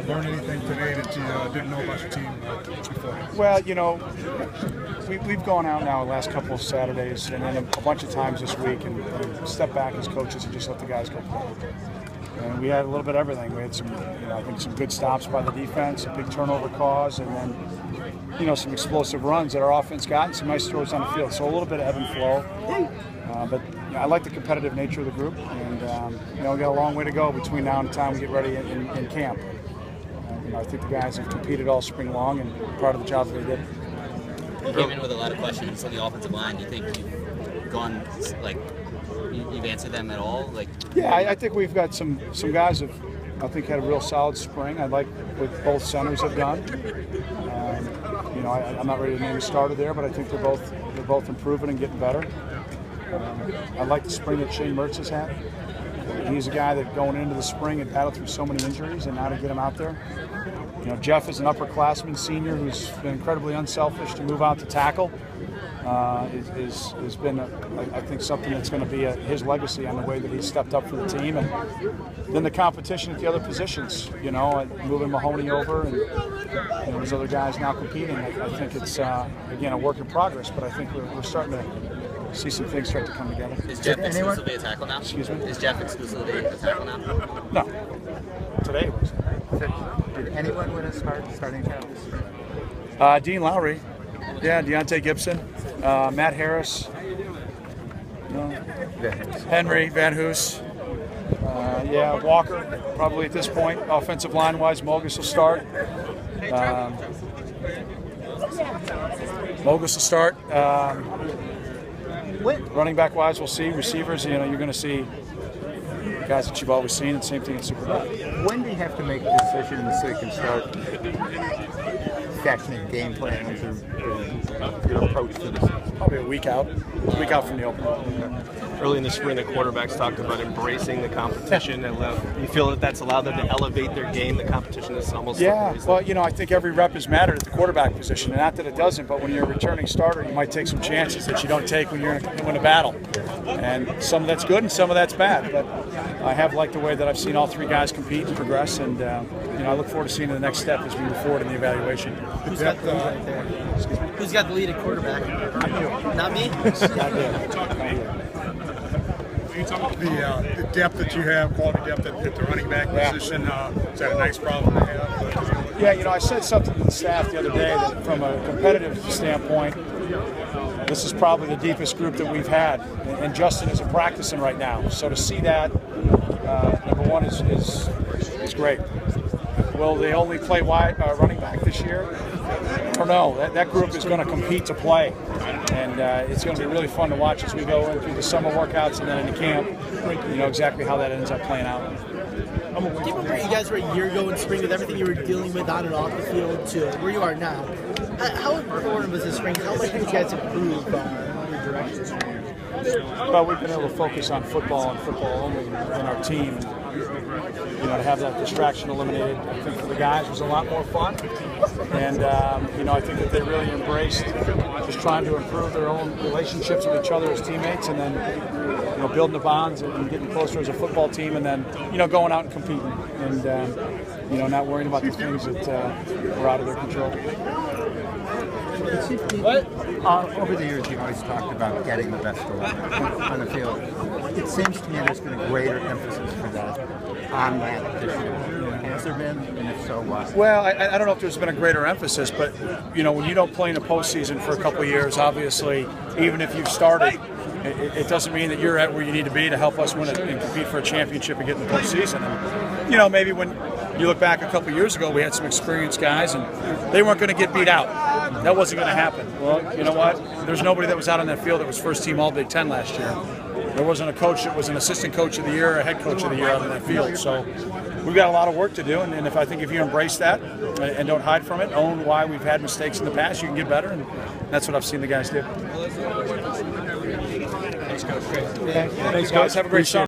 learn anything today that you didn't know about your team before? Well, we've gone out now the last couple of Saturdays and then a bunch of times this week and stepped back as coaches and just let the guys go play. And we had a little bit of everything. We had some, I think some good stops by the defense, a big turnover cause, and then, some explosive runs that our offense got and some nice throws on the field. So a little bit of ebb and flow. But I like the competitive nature of the group, and we got a long way to go between now and the time we get ready in camp. I think the guys have competed all spring long and proud of the job that they did. You came in with a lot of questions on the offensive line. Do you think you've gone you've answered them at all? Yeah, I think we've got some guys have I think had a real solid spring. I like what both centers have done. I'm not ready to name a starter there, but I think they're both improving and getting better. I like the spring that Shane Mertz has had. He's a guy that going into the spring had battled through so many injuries, and now to get him out there. Jeff is an upperclassman senior who's been incredibly unselfish to move out to tackle. Has been, I think, something that's going to be his legacy on the way that he stepped up for the team. And then the competition at the other positions, moving Mahoney over and those other guys now competing. I think it's, again, a work in progress, but I think we're starting to see some things start to come together. Is Jeff exclusively a tackle now? Excuse me? Is Jeff exclusively a tackle now? No. Today it was. Did anyone win a starting job? Dean Lowry. Yeah, Deontay Gibson. Matt Harris. Henry, Van Hoos. Walker, probably at this point. Offensive line-wise, Mogus will start. Running back-wise, we'll see. Receivers, you're going to see guys that you've always seen, and same thing in Super Bowl. When do you have to make decisions so you can start fashioning game plans or your approach to this? Probably a week out from the opener. Early in the spring, the quarterbacks talked about embracing the competition. You feel that that's allowed them to elevate their game? The competition is almost... Yeah, well, I think every rep has mattered at the quarterback position. And not that it doesn't, but when you're a returning starter, you might take some chances that you don't take when you're going to win a battle. And some of that's good and some of that's bad. But I have liked the way that I've seen all three guys compete and progress. And, I look forward to seeing the next step as we move forward in the evaluation. Who's got the lead there? Who's got the lead at quarterback? Not me? Not you. You talk about the depth that you have, quality depth at the running back position. Is that a nice problem to have? Yeah, I said something to the staff the other day that from a competitive standpoint, this is probably the deepest group that we've had, and Justin isn't practicing right now. So to see that, number one, is great. Will they only play wide running back this year? Or no? That group is going to compete to play, and it's going to be really fun to watch as we go in through the summer workouts and then into camp. Exactly how that ends up playing out. Do you remember you guys were a year ago in spring with everything you were dealing with on and off the field to where you are now? How important was this spring? How much did you guys improve your direction? Well, we've been able to focus on football and football only in our team. To have that distraction eliminated, I think for the guys was a lot more fun. And, I think that they really embraced just trying to improve their own relationships with each other as teammates and then, building the bonds and getting closer as a football team and then, going out and competing and, not worrying about the things that were out of their control. Over the years, you've always talked about getting the best on the field. It seems to me there's been a greater emphasis for that on that this year. Has there been, and if so, why? Well, I don't know if there's been a greater emphasis, but when you don't play in the postseason for a couple of years, obviously, even if you've started, it doesn't mean that you're at where you need to be to help us win it and compete for a championship and get in the postseason. And, maybe when you look back a couple of years ago, we had some experienced guys, and they weren't going to get beat out. That wasn't going to happen. Well, you know what? There's nobody that was out on that field that was first team All Big Ten last year. There wasn't a coach that was an assistant coach of the year or a head coach of the year out on that field. So we've got a lot of work to do, and if you embrace that and don't hide from it, own why we've had mistakes in the past, you can get better, and that's what I've seen the guys do. Thanks, Coach. Thanks, guys. Have a great summer.